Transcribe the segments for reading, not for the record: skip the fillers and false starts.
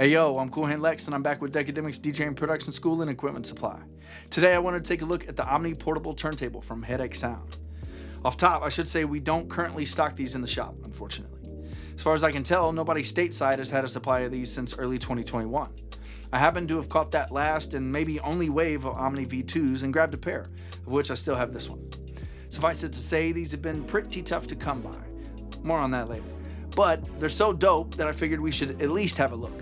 Hey yo, I'm Cool Hand Lex and I'm back with Deckademics DJing Production School and Equipment Supply. Today I wanted to take a look at the Omni Portable Turntable from HeadacheSound. Off top, I should say we don't currently stock these in the shop, unfortunately. As far as I can tell, nobody stateside has had a supply of these since early 2021. I happen to have caught that last and maybe only wave of Omni V2s and grabbed a pair, of which I still have this one. Suffice it to say, these have been pretty tough to come by. More on that later. But they're so dope that I figured we should at least have a look.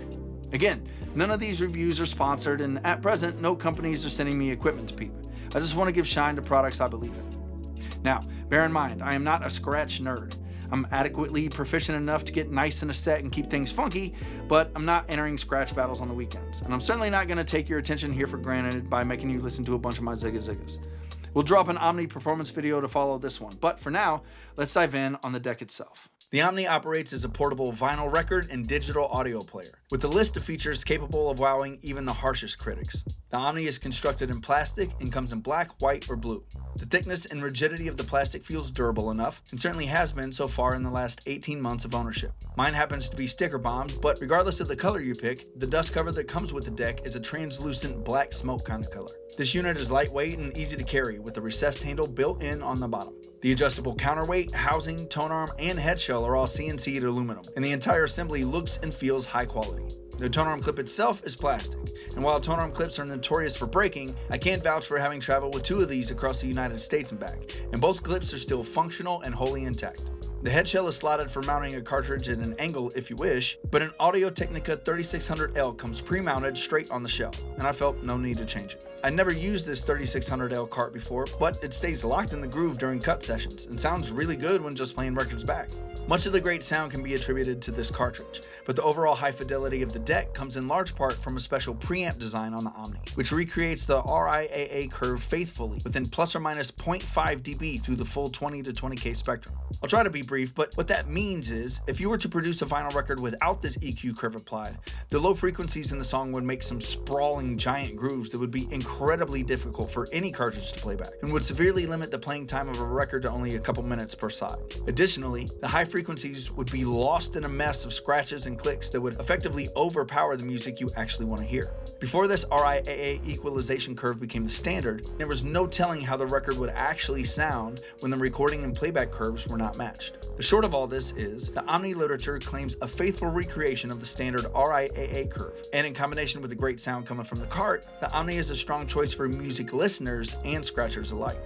Again, none of these reviews are sponsored, and at present, no companies are sending me equipment to peep. I just want to give shine to products I believe in. Now, bear in mind, I am not a scratch nerd. I'm adequately proficient enough to get nice in a set and keep things funky, but I'm not entering scratch battles on the weekends. And I'm certainly not going to take your attention here for granted by making you listen to a bunch of my ziggas. We'll drop an Omni performance video to follow this one, but for now, let's dive in on the deck itself. The Omni operates as a portable vinyl record and digital audio player, with a list of features capable of wowing even the harshest critics. The Omni is constructed in plastic and comes in black, white, or blue. The thickness and rigidity of the plastic feels durable enough, and certainly has been so far in the last 18 months of ownership. Mine happens to be sticker bombed, but regardless of the color you pick, the dust cover that comes with the deck is a translucent black smoke kind of color. This unit is lightweight and easy to carry, with a recessed handle built in on the bottom. The adjustable counterweight, housing, tone arm, and head shell are all CNC'd aluminum, and the entire assembly looks and feels high quality. The tone arm clip itself is plastic, and while tone arm clips are notorious for breaking, I can't vouch for having traveled with two of these across the United States and back, and both clips are still functional and wholly intact. The head shell is slotted for mounting a cartridge at an angle if you wish, but an Audio-Technica 3600L comes pre-mounted straight on the shell, and I felt no need to change it. I never used this 3600L cart before, but it stays locked in the groove during cut sessions, and sounds really good when just playing records back. Much of the great sound can be attributed to this cartridge, but the overall high fidelity of the deck comes in large part from a special preamp design on the Omni, which recreates the RIAA curve faithfully within plus or minus 0.5 dB through the full 20 to 20K spectrum. I'll try to be brief, but what that means is, if you were to produce a vinyl record without this EQ curve applied, the low frequencies in the song would make some sprawling giant grooves that would be incredibly difficult for any cartridge to play back, and would severely limit the playing time of a record to only a couple minutes per side. Additionally, the high frequencies would be lost in a mess of scratches and clicks that would effectively overpower the music you actually want to hear. Before this RIAA equalization curve became the standard, there was no telling how the record would actually sound when the recording and playback curves were not matched. The short of all this is, the Omni literature claims a faithful recreation of the standard RIAA curve, and in combination with the great sound coming from the cart, the Omni is a strong choice for music listeners and scratchers alike.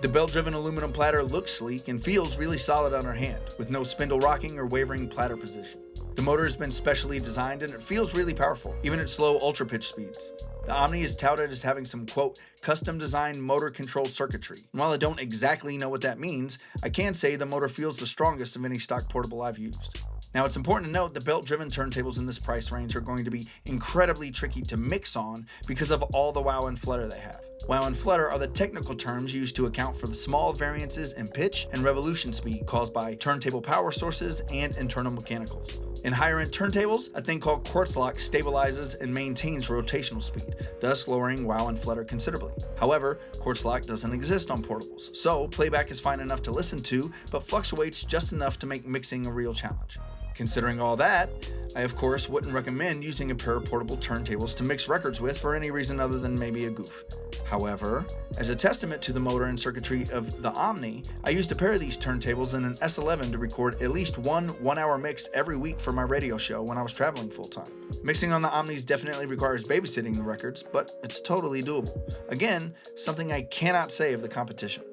The belt-driven aluminum platter looks sleek and feels really solid on our hand, with no spindle rocking or wavering platter position. The motor has been specially designed and it feels really powerful, even at slow ultra-pitch speeds. The Omni is touted as having some, quote, custom-designed motor control circuitry. And while I don't exactly know what that means, I can say the motor feels the strongest of any stock portable I've used. Now, it's important to note the belt-driven turntables in this price range are going to be incredibly tricky to mix on because of all the wow and flutter they have. Wow and flutter are the technical terms used to account for the small variances in pitch and revolution speed caused by turntable power sources and internal mechanicals. In higher-end turntables, a thing called quartz lock stabilizes and maintains rotational speed, thus lowering wow and flutter considerably. However, quartz lock doesn't exist on portables, so playback is fine enough to listen to, but fluctuates just enough to make mixing a real challenge. Considering all that, I of course wouldn't recommend using a pair of portable turntables to mix records with for any reason other than maybe a goof. However, as a testament to the motor and circuitry of the Omni, I used a pair of these turntables in an S11 to record at least one hour mix every week for my radio show when I was traveling full-time. Mixing on the Omnis definitely requires babysitting the records, but it's totally doable. Again, something I cannot say of the competition.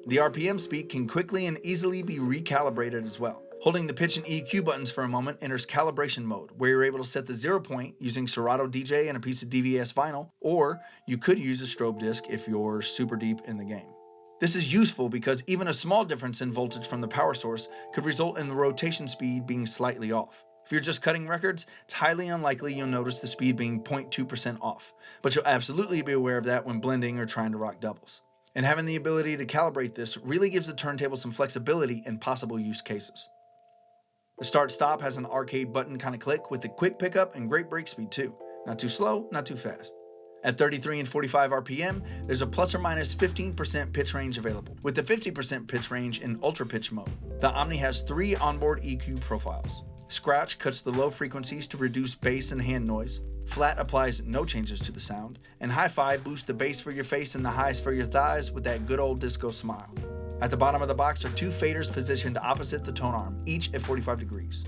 The RPM speed can quickly and easily be recalibrated as well. Holding the pitch and EQ buttons for a moment enters calibration mode, where you're able to set the 0 point using Serato DJ and a piece of DVS vinyl, or you could use a strobe disc if you're super deep in the game. This is useful because even a small difference in voltage from the power source could result in the rotation speed being slightly off. If you're just cutting records, it's highly unlikely you'll notice the speed being 0.2% off, but you'll absolutely be aware of that when blending or trying to rock doubles. And having the ability to calibrate this really gives the turntable some flexibility in possible use cases. The start-stop has an arcade button kind of click with a quick pickup and great break speed too. Not too slow, not too fast. At 33 and 45 RPM, there's a plus or minus 15% pitch range available, with the 50% pitch range in ultra pitch mode. The Omni has 3 onboard EQ profiles. Scratch cuts the low frequencies to reduce bass and hand noise. Flat applies no changes to the sound. And Hi-Fi boosts the bass for your face and the highs for your thighs with that good old disco smile. At the bottom of the box are two faders positioned opposite the tone arm, each at 45 degrees.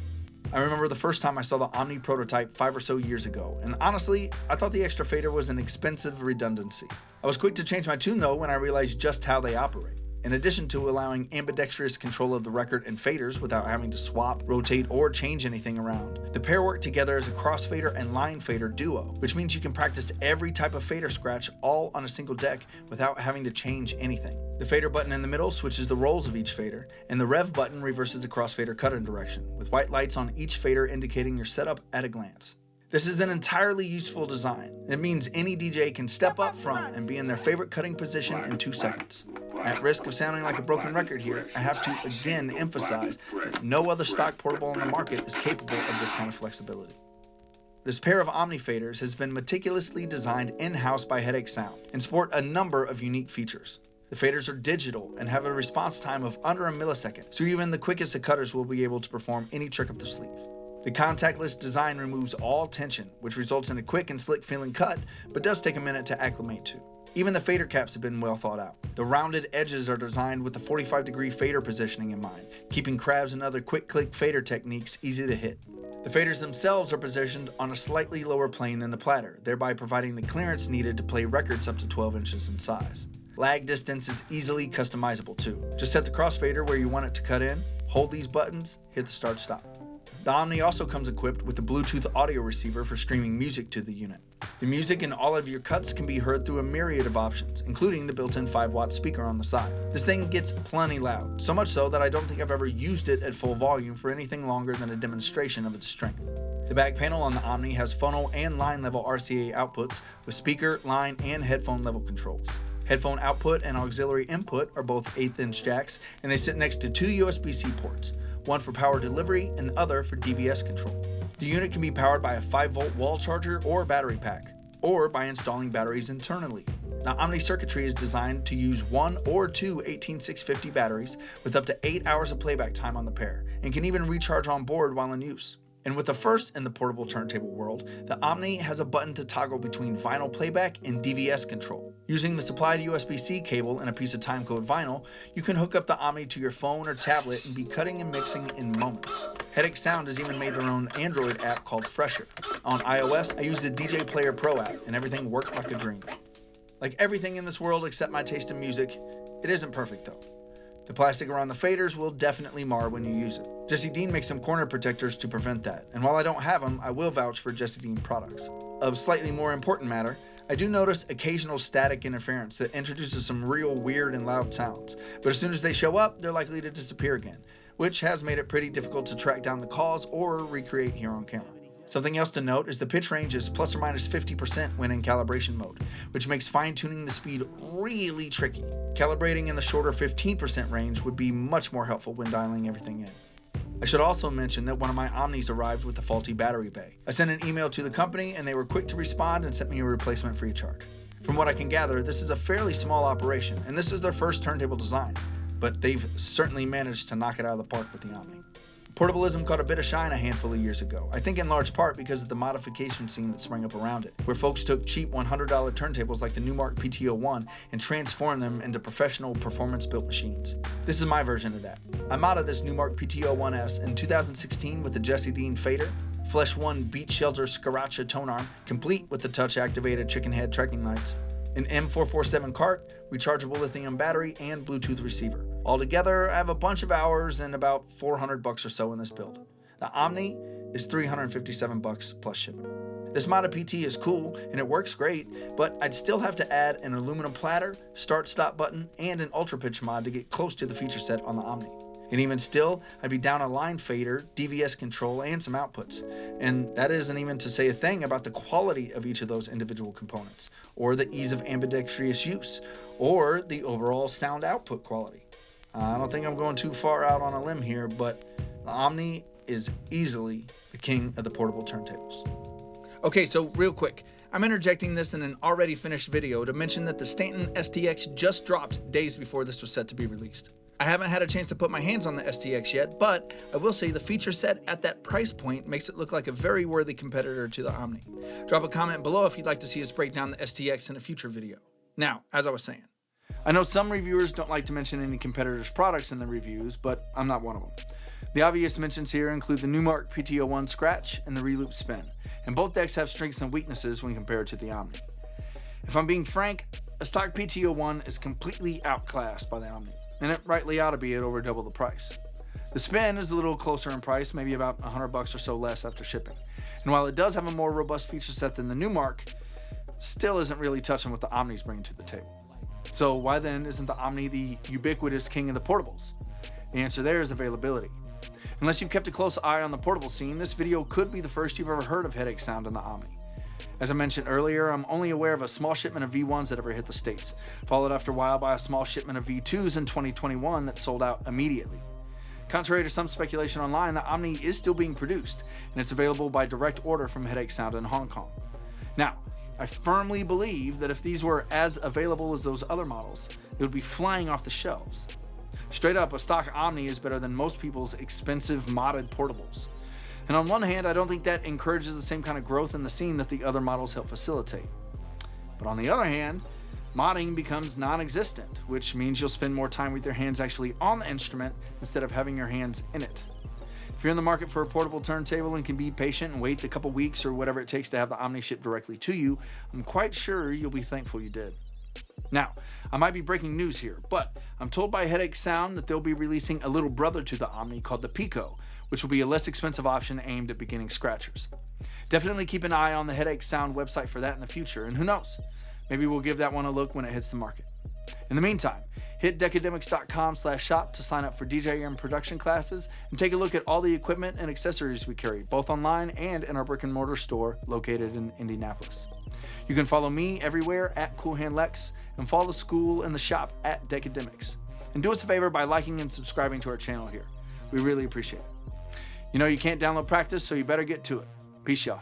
I remember the first time I saw the Omni prototype 5 or so years ago, and honestly, I thought the extra fader was an expensive redundancy. I was quick to change my tune though when I realized just how they operate. In addition to allowing ambidextrous control of the record and faders without having to swap, rotate, or change anything around, the pair work together as a crossfader and line fader duo, which means you can practice every type of fader scratch all on a single deck without having to change anything. The fader button in the middle switches the rolls of each fader, and the rev button reverses the crossfader cut-in direction, with white lights on each fader indicating your setup at a glance. This is an entirely useful design. It means any DJ can step up front and be in their favorite cutting position in 2 seconds. At risk of sounding like a broken record here, I have to again emphasize that no other stock portable on the market is capable of this kind of flexibility. This pair of Omni faders has been meticulously designed in-house by HeadacheSound and sport a number of unique features. The faders are digital and have a response time of under a millisecond, so even the quickest of cutters will be able to perform any trick up the sleeve. The contactless design removes all tension, which results in a quick and slick feeling cut, but does take a minute to acclimate to. Even the fader caps have been well thought out. The rounded edges are designed with the 45-degree fader positioning in mind, keeping crabs and other quick-click fader techniques easy to hit. The faders themselves are positioned on a slightly lower plane than the Platter, thereby providing the clearance needed to play records up to 12 inches in size. Lag distance is easily customizable too. Just set the crossfader where you want it to cut in, hold these buttons, hit the start-stop. The Omni also comes equipped with a Bluetooth audio receiver for streaming music to the unit. The music in all of your cuts can be heard through a myriad of options, including the built-in 5-watt speaker on the side. This thing gets plenty loud, so much so that I don't think I've ever used it at full volume for anything longer than a demonstration of its strength. The back panel on the Omni has funnel and line level RCA outputs with speaker, line, and headphone level controls. Headphone output and auxiliary input are both 1/8-inch jacks, and they sit next to 2 USB-C ports, one for power delivery and the other for DVS control. The unit can be powered by a 5-volt wall charger or battery pack, or by installing batteries internally. Now, Omni circuitry is designed to use 1 or 2 18650 batteries with up to 8 hours of playback time on the pair, and can even recharge on board while in use. And with the first in the portable turntable world, the Omni has a button to toggle between vinyl playback and DVS control. Using the supplied USB-C cable and a piece of timecode vinyl, you can hook up the Omni to your phone or tablet and be cutting and mixing in moments. HeadacheSound has even made their own Android app called Fresher. On iOS, I used the DJ Player Pro app, and everything worked like a dream. Like everything in this world except my taste in music, it isn't perfect though. The plastic around the faders will definitely mar when you use it. Jesse Dean makes some corner protectors to prevent that, and while I don't have them, I will vouch for Jesse Dean products. Of slightly more important matter, I do notice occasional static interference that introduces some real weird and loud sounds, but as soon as they show up, they're likely to disappear again, which has made it pretty difficult to track down the cause or recreate here on camera. Something else to note is the pitch range is plus or minus 50% when in calibration mode, which makes fine-tuning the speed really tricky. Calibrating in the shorter 15% range would be much more helpful when dialing everything in. I should also mention that one of my Omnis arrived with a faulty battery bay. I sent an email to the company and they were quick to respond and sent me a replacement free of charge. From what I can gather, this is a fairly small operation and this is their first turntable design, but they've certainly managed to knock it out of the park with the Omni. Portablism caught a bit of shine a handful of years ago, I think in large part because of the modification scene that sprang up around it, where folks took cheap $100 turntables like the Newmark PT-01 and transformed them into professional performance-built machines. This is my version of that. I modded this Newmark PT-01S in 2016 with the Jesse Dean fader, Flesh 1 Beat Shelter Scaracha tone arm, complete with the touch-activated chicken head trekking lights, an M447 cart, rechargeable lithium battery, and Bluetooth receiver. Altogether, I have a bunch of hours and about $400 or so in this build. The Omni is $357 plus shipping. This modded PT is cool and it works great, but I'd still have to add an aluminum platter, start-stop button, and an ultra pitch mod to get close to the feature set on the Omni. And even still, I'd be down a line fader, DVS control, and some outputs. And that isn't even to say a thing about the quality of each of those individual components, or the ease of ambidextrous use, or the overall sound output quality. I don't think I'm going too far out on a limb here, but the Omni is easily the king of the portable turntables. Okay, so real quick, I'm interjecting this in an already finished video to mention that the Stanton STX just dropped days before this was set to be released. I haven't had a chance to put my hands on the STX yet, but I will say the feature set at that price point makes it look like a very worthy competitor to the Omni. Drop a comment below if you'd like to see us break down the STX in a future video. Now, as I was saying, I know some reviewers don't like to mention any competitors' products in the reviews, but I'm not one of them. The obvious mentions here include the Newmark PTO1 Scratch and the Reloop Spin, and both decks have strengths and weaknesses when compared to the Omni. If I'm being frank, a stock PTO1 is completely outclassed by the Omni, and it rightly ought to be at over double the price. The Spin is a little closer in price, maybe about $100 or so less after shipping. And while it does have a more robust feature set than the Newmark, still isn't really touching what the Omni's bringing to the table. So why then isn't the Omni the ubiquitous king of the portables? The answer there is availability. Unless you've kept a close eye on the portable scene, this video could be the first you've ever heard of HeadacheSound and the Omni. As I mentioned earlier, I'm only aware of a small shipment of V1s that ever hit the States, followed after a while by a small shipment of V2s in 2021 that sold out immediately. Contrary to some speculation online, the Omni is still being produced, and it's available by direct order from HeadacheSound in Hong Kong. Now, I firmly believe that if these were as available as those other models, it would be flying off the shelves. Straight up, a stock Omni is better than most people's expensive modded portables. And on one hand, I don't think that encourages the same kind of growth in the scene that the other models help facilitate. But on the other hand, modding becomes non-existent, which means you'll spend more time with your hands actually on the instrument instead of having your hands in it. If you're in the market for a portable turntable and can be patient and wait the couple weeks or whatever it takes to have the Omni shipped directly to you, I'm quite sure you'll be thankful you did. Now, I might be breaking news here, but I'm told by HeadacheSound that they'll be releasing a little brother to the Omni called the Pico, which will be a less expensive option aimed at beginning scratchers. Definitely keep an eye on the HeadacheSound website for that in the future, and who knows, maybe we'll give that one a look when it hits the market. In the meantime, hit Deckademics.com/shop to sign up for DJM production classes and take a look at all the equipment and accessories we carry, both online and in our brick and mortar store located in Indianapolis. You can follow me everywhere at CoolHandLex and follow the school and the shop at Deckademics. And do us a favor by liking and subscribing to our channel here. We really appreciate it. You know you can't download practice, so you better get to it. Peace, y'all.